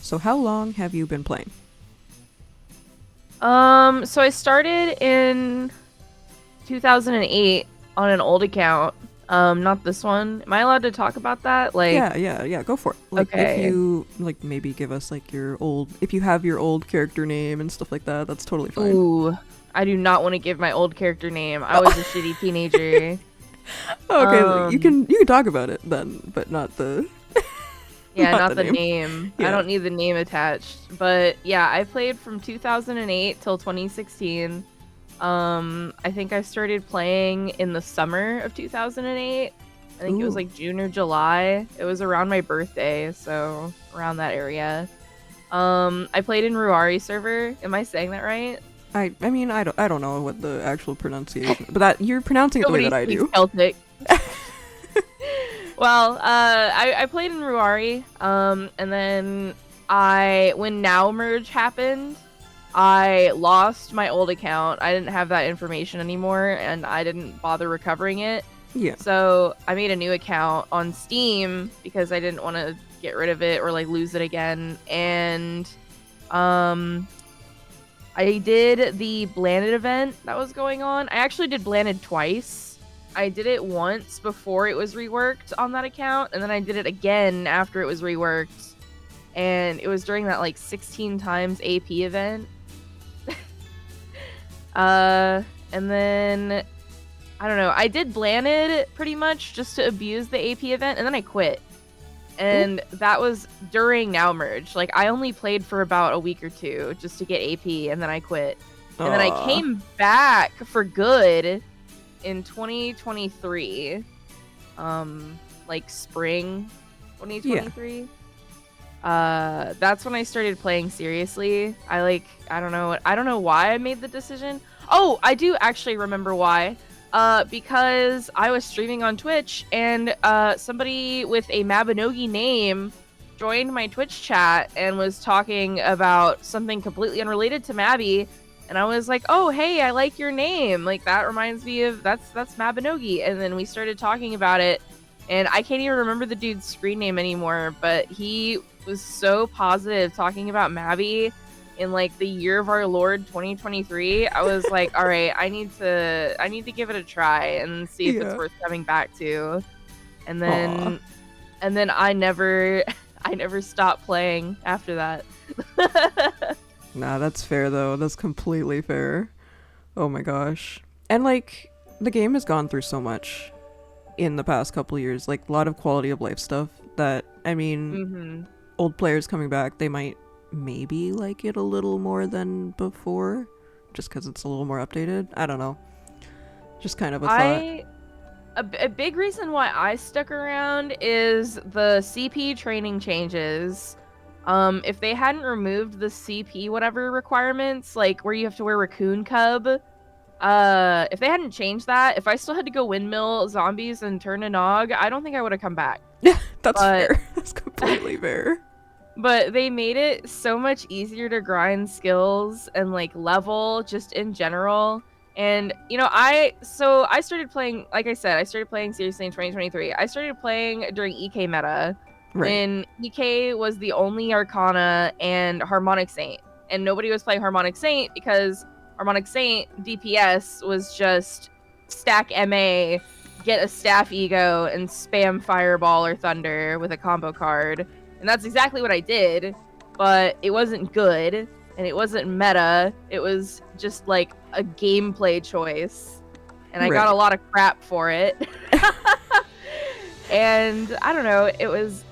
So how long have you been playing? So I started in 2008 on an old account. Not this one. Am I allowed to talk about that? Yeah, go for it. Like, if Okay. you, like, maybe give us, like, your old, if you have your old character name and stuff like that, that's totally fine. Ooh, I do not want to give my old character name. I was a shitty teenager. Okay, Um, you can talk about it then, but not the, yeah, not the not the name. name. I Yeah. don't need the name attached. But yeah, I played from 2008 till 2016. I think I started playing in the summer of 2008. I think it was Ooh. like June or July. It was around my birthday, so around that area. I played in Ruari server. Am I saying that right? I mean, I don't know what the actual pronunciation, but that, you're pronouncing it the way Nobody that I speaks do. Celtic. Well, I played in Ruari, and then when Now Merge happened, I lost my old account. I didn't have that information anymore, and I didn't bother recovering it. Yeah. So I made a new account on Steam because I didn't want to get rid of it or like lose it again. And I did the Blanded event that was going on. I actually did Blanded twice. I did it once before it was reworked on that account, and then I did it again after it was reworked. And it was during that like 16 times AP event. And then I don't know. I did Blanded pretty much just to abuse the AP event, and then I quit. And that was during Now Merge. Like, I only played for about a week or two just to get AP, and then I quit. And then I Aw. came back for good in 2023. Like spring 2023. That's when I started playing seriously. I don't know why I made the decision. Oh, I do actually remember why. Because I was streaming on Twitch and somebody with a Mabinogi name joined my Twitch chat and was talking about something completely unrelated to Mabby, and I was like, "Oh, hey, I like your name. Like that reminds me of that's Mabinogi." And then we started talking about it, and I can't even remember the dude's screen name anymore, but he was so positive talking about Mabby in like the year of our Lord 2023. I was like, all right, I need to give it a try and see if it's Yeah. worth coming back to. And Aw. then I never I never stopped playing after that. Nah, that's fair though. That's completely fair. Oh my gosh. And like, the game has gone through so much in the past couple of years, like a lot of quality of life stuff that, I mean, Mhm. old players coming back, they might maybe like it a little more than before, just because it's a little more updated. I don't know. Just kind of a thought. A big reason why I stuck around is the CP training changes. If they hadn't removed the CP whatever requirements, like where you have to wear Raccoon Cub, if they hadn't changed that, if I still had to go windmill zombies and turn a nog, I don't think I would have come back. Yeah, that's But fair. That's completely fair. but they made it so much easier to grind skills and like level just in general. And I started playing, like I said, I started playing seriously in 2023. I started playing during EK meta Right. when EK was the only Arcana and Harmonic Saint, and nobody was playing Harmonic Saint because Harmonic Saint DPS was just stack MA, get a staff ego, and spam Fireball or Thunder with a combo card. And that's exactly what I did, but it wasn't good, and it wasn't meta. It was just like a gameplay choice, and I got a Right. lot of crap for it. And I don't know, it was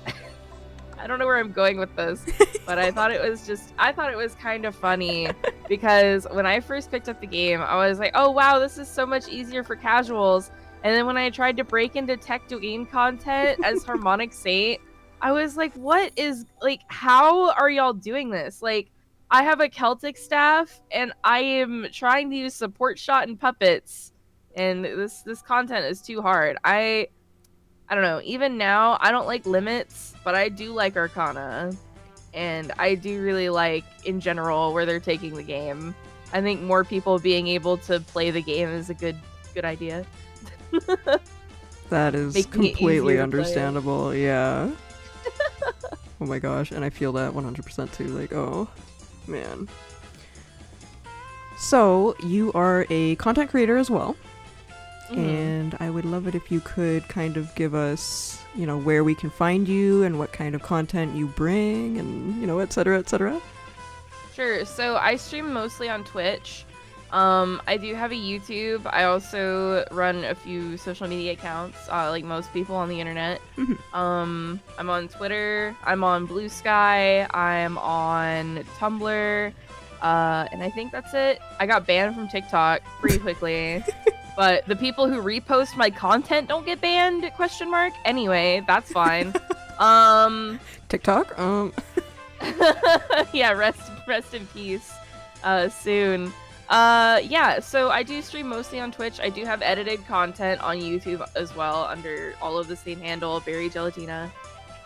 I don't know where I'm going with this, but I thought it was kind of funny because when I first picked up the game, I was like, "Oh wow, this is so much easier for casuals." And then when I tried to break into Tech Dwayne content as Harmonic Saint, I was like, "What is like how are y'all doing this?" Like I have a Celtic staff and I am trying to use support shot and puppets, and this content is too hard. I don't know. Even now, I don't like limits, but I do like Arcana, and I do really like, in general, where they're taking the game. I think more people being able to play the game is a good idea. That is Making it completely easier to play it. understandable. Yeah. Oh my gosh, and I feel that 100% too. Like, oh, man. So, you are a content creator as well. And I would love it if you could kind of give us, you know, where we can find you and what kind of content you bring and, you know, et cetera, et cetera. Sure. So I stream mostly on Twitch. I do have a YouTube. I also run a few social media accounts, like most people on the internet. I'm on Twitter. I'm on Blue Sky. I'm on Tumblr. And I think that's it. I got banned from TikTok pretty quickly. But the people who repost my content don't get banned, ? Anyway, that's fine. TikTok? Yeah, rest in peace soon. Yeah, so I do stream mostly on Twitch. I do have edited content on YouTube as well under all of the same handle, Gellatina.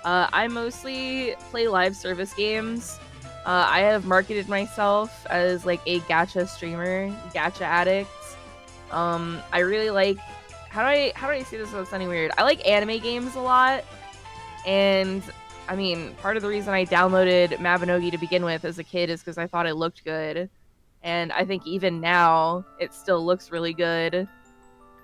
I mostly play live service games. I have marketed myself as like a gacha streamer, gacha addict. I really like, how do I say this without sounding weird? I like anime games a lot, and I mean, part of the reason I downloaded Mabinogi to begin with as a kid is because I thought it looked good, and I think even now it still looks really good.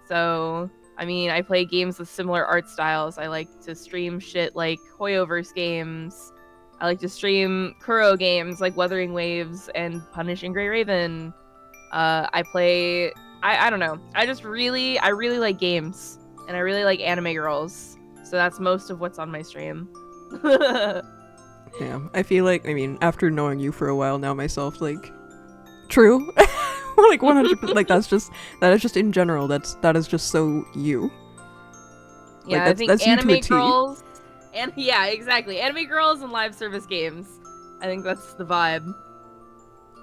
So, I mean, I play games with similar art styles. I like to stream shit like Hoyoverse games. I like to stream Kuro games like Wuthering Waves and Punishing Grey Raven. I don't know. I really like games, and I really like anime girls. So that's most of what's on my stream. Yeah, I feel like, I mean, after knowing you for a while now myself, like, true. Like 100%, like that is just in general, that is just so you. Yeah, like, I think that's anime girls, and yeah, exactly. Anime girls and live service games. I think that's the vibe.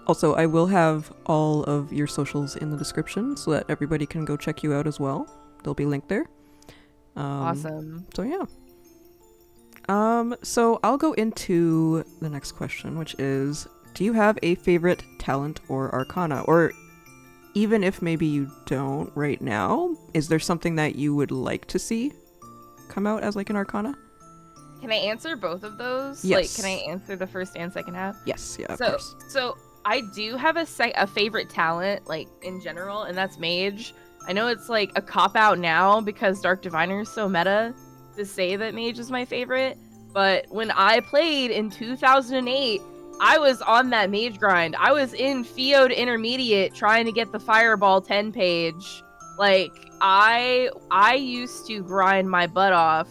Also, I will have all of your socials in the description so that everybody can go check you out as well. They'll be linked there. Awesome. So yeah. So I'll go into the next question, which is, do you have a favorite talent or arcana? Or even if maybe you don't right now, is there something that you would like to see come out as like an arcana? Can I answer both of those? Yes. Like, can I answer the first and second half? Yes, yeah, of course. So I do have a favorite talent, like, in general, and that's Mage. I know it's, like, a cop-out now because Dark Diviner is so meta to say that Mage is my favorite, but when I played in 2008, I was on that Mage grind. I was in Fiod Intermediate trying to get the Fireball 10 page. Like, I used to grind my butt off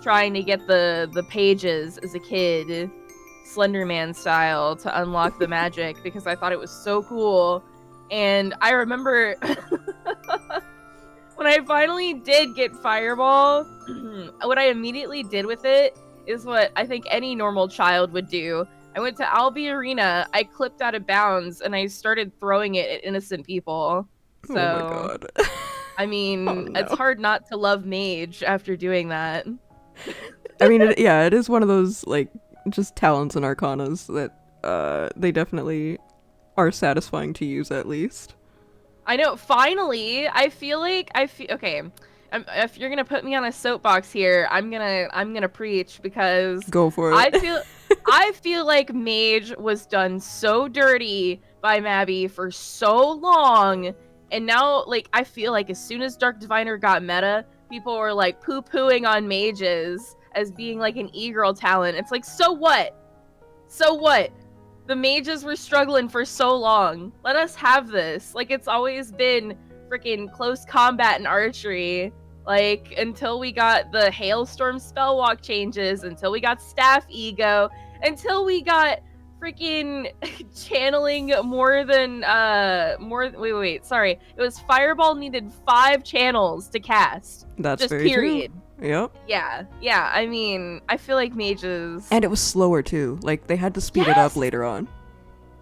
trying to get the pages as a kid, Slenderman style, to unlock the magic because I thought it was so cool. And I remember when I finally did get Fireball, what I immediately did with it is what I think any normal child would do. I went to Albi Arena, I clipped out of bounds, and I started throwing it at innocent people. So, oh my god. I mean, Oh, no. It's hard not to love Mage after doing that. I mean, it is one of those, like, just talents and arcanas that they definitely are satisfying to use, at least. I know, finally, I feel okay, if you're gonna put me on a soapbox here, I'm gonna preach, because Go for it. I feel like Mage was done so dirty by Mabby for so long, and now, like, I feel like as soon as Dark Diviner got meta, people were like poo-pooing on mages as being like an e-girl talent. It's like, so what? So what? The mages were struggling for so long. Let us have this. Like, it's always been freaking close combat and archery. Like, until we got the Hailstorm Spellwalk changes, until we got Staff Ego, until we got freaking channeling more than, wait, sorry. It was Fireball needed 5 channels to cast. That's just very period. true. Yep. Yeah, I mean, I feel like mages... And it was slower, too. Like, they had to speed it up later on.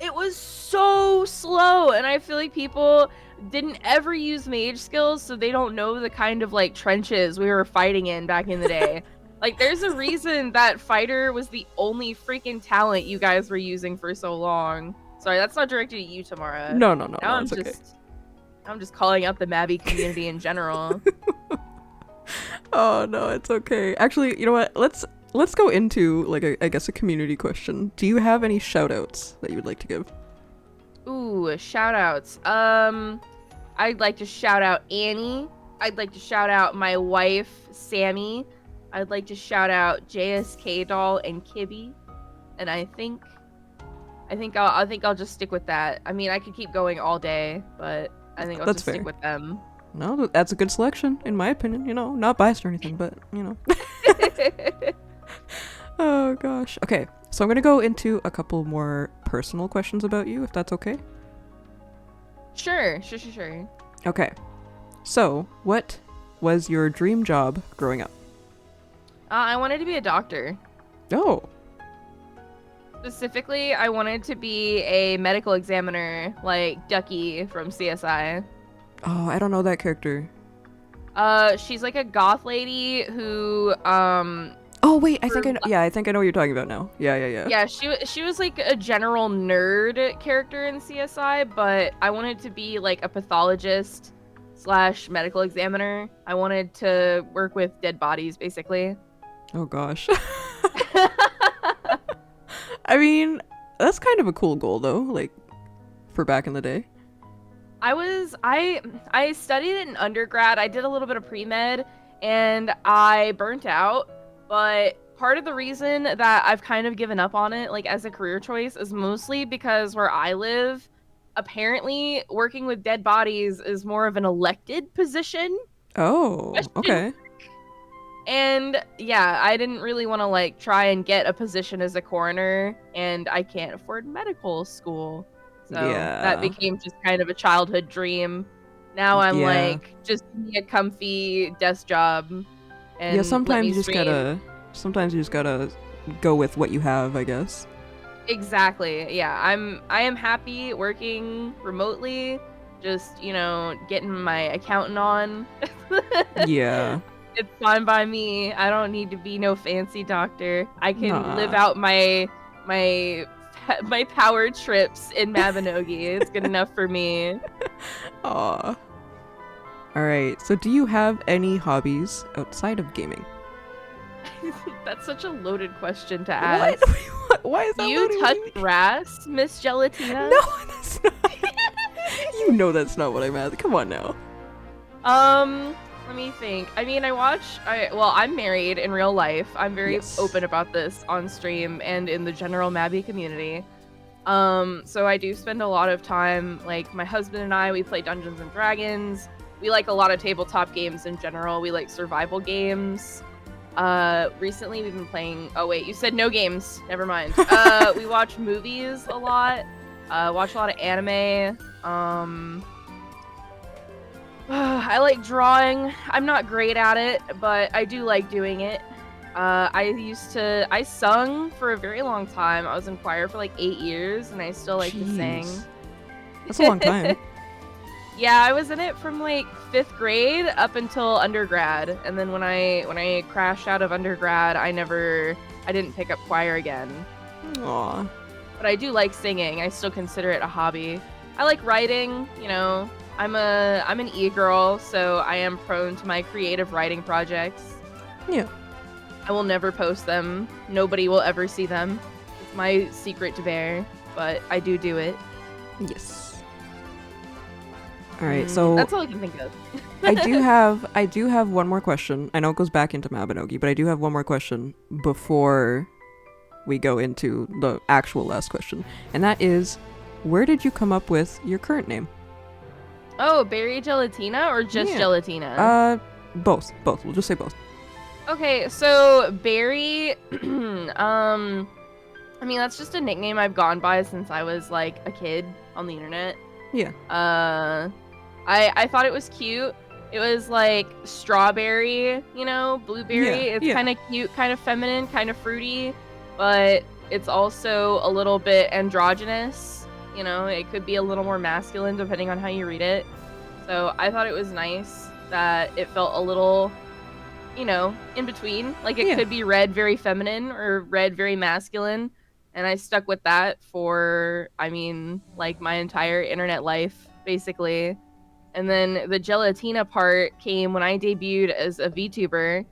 It was so slow, and I feel like people didn't ever use mage skills, so they don't know the kind of, like, trenches we were fighting in back in the day. Like, there's a reason that Fighter was the only freaking talent you guys were using for so long. Sorry, that's not directed at you, Tamara. No, Now I'm just calling out the Mabby community in general. Oh, no, it's okay. Actually, you know what? let's go into like I guess a community question. Do you have any shout outs that you would like to give? Ooh, shout outs. I'd like to shout out Annie. I'd like to shout out my wife, Sammy. I'd like to shout out JSK Doll and Kibby. And I think I'll just stick with that. I mean, I could keep going all day, but I think I'll That's just fair. stick with them. No, that's a good selection, in my opinion. You know, not biased or anything, but, you know. Oh, gosh. Okay, so I'm going to go into a couple more personal questions about you, if that's okay. Sure. Okay, so what was your dream job growing up? I wanted to be a doctor. Oh, Specifically, I wanted to be a medical examiner, like Ducky from CSI. oh, I don't know that character. She's like a goth lady who, Oh, wait, I think I know. Yeah, I think I know what you're talking about now. Yeah. yeah, she was like a general nerd character in CSI, but I wanted to be like a pathologist slash medical examiner. I wanted to work with dead bodies, basically. Oh, gosh. I mean, that's kind of a cool goal, though, like, for back in the day. I studied it in undergrad. I did a little bit of pre-med, and I burnt out. But part of the reason that I've kind of given up on it, like as a career choice, is mostly because where I live, apparently working with dead bodies is more of an elected position. Oh, Question. okay. And yeah, I didn't really want to like try and get a position as a coroner, and I can't afford medical school. So that became just kind of a childhood dream. Now I'm like, just give me a comfy desk job. And yeah, sometimes you just gotta go with what you have, I guess. Exactly. Yeah, I am happy working remotely, just, you know, getting my accountant on. Yeah. It's fine by me. I don't need to be no fancy doctor. I can live out my power trips in Mabinogi. It's good enough for me. Aw. Alright, so do you have any hobbies outside of gaming? That's such a loaded question to ask. What? Why is that? Do you touch grass, Miss Gellatina? No, that's not. You know that's not what I meant. Come on now. Let me think. I mean, I'm married in real life. I'm very open about this on stream and in the general Mabby community. So I do spend a lot of time, like my husband and I, we play Dungeons and Dragons. We like a lot of tabletop games in general. We like survival games. Recently we've been playing, oh wait, you said no games. Never mind. We watch movies a lot. Watch a lot of anime. I like drawing. I'm not great at it, but I do like doing it. I sung for a very long time. I was in choir for like 8 years, and I still like to sing. That's a long time. Yeah, I was in it from like 5th grade up until undergrad, and then when I crashed out of undergrad, I didn't pick up choir again. Aw. But I do like singing. I still consider it a hobby. I like writing, you know. I'm an e-girl, so I am prone to my creative writing projects. Yeah. I will never post them. Nobody will ever see them. It's my secret to bear, but I do it. Yes. All right, so that's all I can think of. I do have one more question. I know it goes back into Mabinogi, but I do have one more question before we go into the actual last question. And that is, where did you come up with your current name? Oh, Berry Gellatina or just Gellatina? Both. We'll just say both. Okay, so Berry, I mean, that's just a nickname I've gone by since I was like a kid on the internet. Yeah. I thought it was cute. It was like strawberry, you know, blueberry. It's kind of cute, kind of feminine, kind of fruity, but it's also a little bit androgynous. You know, it could be a little more masculine depending on how you read it. So I thought it was nice that it felt a little, you know, in between. Like it could be read very feminine or read very masculine. And I stuck with that for, I mean, like my entire internet life, basically. And then the Gellatina part came when I debuted as a VTuber.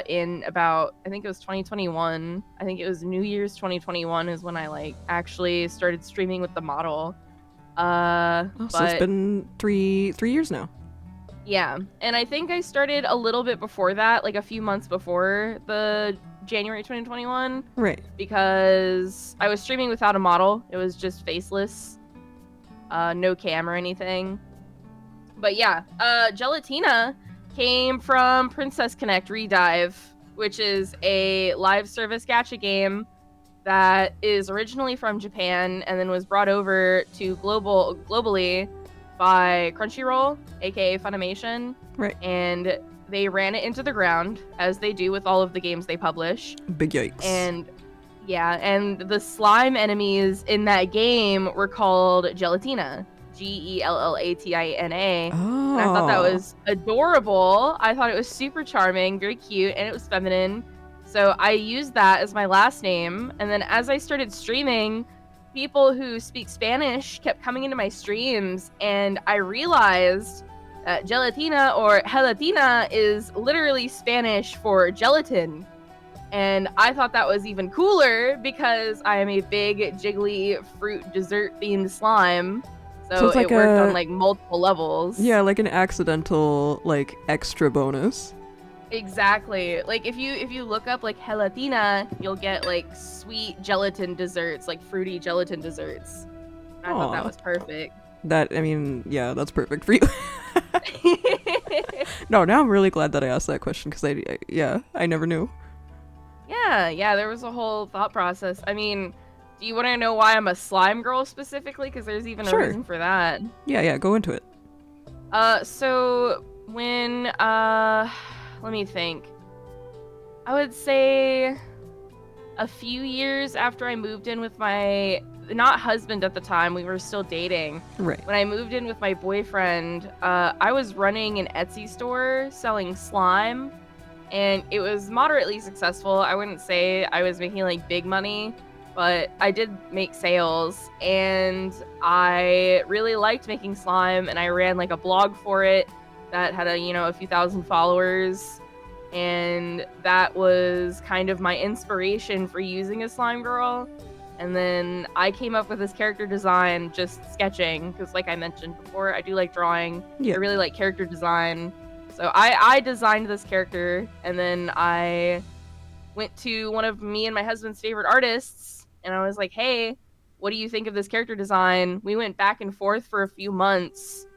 in about, I think it was 2021. I think it was New Year's 2021 is when I like actually started streaming with the model. So it's been three years now. Yeah, and I think I started a little bit before that, like a few months before the January 2021. Right. Because I was streaming without a model. It was just faceless, no cam or anything. But yeah, Gellatina came from Princess Connect Redive, which is a live service gacha game that is originally from Japan and then was brought over to globally by Crunchyroll, aka Funimation. Right. And they ran it into the ground, as they do with all of the games they publish. Big yikes. And yeah, and the slime enemies in that game were called Gellatina. Gellatina. Oh. And I thought that was adorable. I thought it was super charming, very cute, and it was feminine. So I used that as my last name. And then as I started streaming, people who speak Spanish kept coming into my streams, and I realized that Gellatina or Gelatina is literally Spanish for gelatin. And I thought that was even cooler because I am a big jiggly fruit dessert themed slime. So it's like it worked on like multiple levels. Yeah, like an accidental like extra bonus. Exactly. Like if you look up like Gelatina, you'll get like sweet gelatin desserts, like fruity gelatin desserts. I thought that was perfect. Yeah, that's perfect for you. No, now I'm really glad that I asked that question because I never knew. Yeah, there was a whole thought process. I mean, do you want to know why I'm a slime girl specifically? Because there's even a reason for that. Yeah, go into it. So when, let me think. I would say a few years after I moved in with my, not husband at the time, we were still dating. Right. When I moved in with my boyfriend, I was running an Etsy store selling slime. And it was moderately successful. I wouldn't say I was making like big money, but I did make sales, and I really liked making slime, and I ran like a blog for it that had a few thousand followers, and that was kind of my inspiration for using a slime girl. And then I came up with this character design just sketching, because like I mentioned before, I do like drawing. I really like character design. So I designed this character, and then I went to one of me and my husband's favorite artists, and I was like, hey, what do you think of this character design? We went back and forth for a few months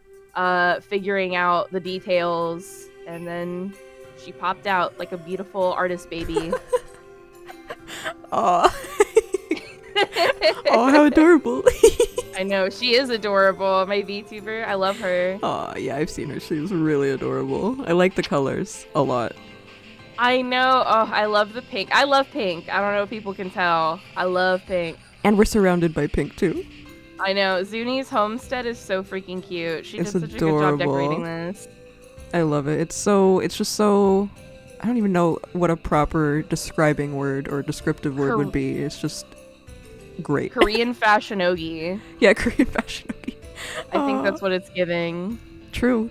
figuring out the details, and then she popped out like a beautiful artist baby. Aw. Oh, how adorable. I know, she is adorable. My VTuber, I love her. Oh, yeah, I've seen her. She's really adorable. I like the colors a lot. I know. Oh, I love the pink. I love pink. I don't know if people can tell. I love pink. And we're surrounded by pink, too. I know. Zuni's Homestead is so freaking cute. She did such adorable. a good job decorating this. I love it. It's just so... I don't even know what a proper describing word or descriptive word would be. It's just... great. Korean Fashionogi. Yeah, Korean Fashionogi. I think that's what it's giving. True.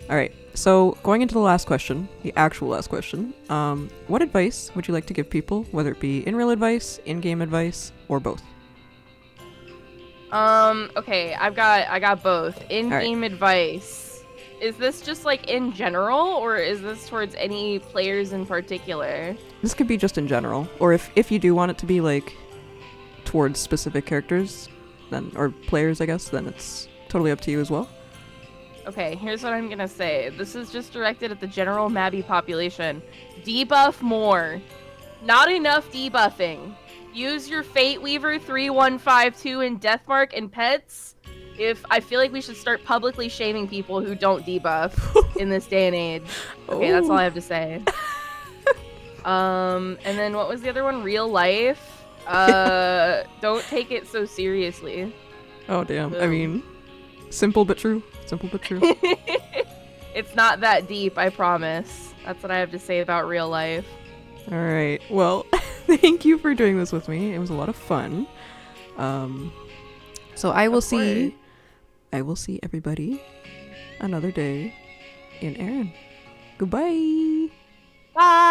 All right, so going into the last question, the actual last question, what advice would you like to give people, whether it be in real advice, in-game advice, or both? Okay, I got both. In-game advice. Is this just like in general, or is this towards any players in particular? This could be just in general, or if you do want it to be like towards specific characters, then or players, I guess, then it's totally up to you as well. Okay, here's what I'm gonna say. This is just directed at the general Mabby population. Debuff more. Not enough debuffing. Use your Fate Weaver 3152 in Deathmark and pets. I feel like we should start publicly shaming people who don't debuff in this day and age. Okay, that's all I have to say. And then what was the other one? Real life. Don't take it so seriously. Oh damn. I mean, simple but true. It's not that deep, I promise. That's what I have to say about real life. All right. Well, thank you for doing this with me. It was a lot of fun. So I will see everybody another day in Erinn. Goodbye. Bye.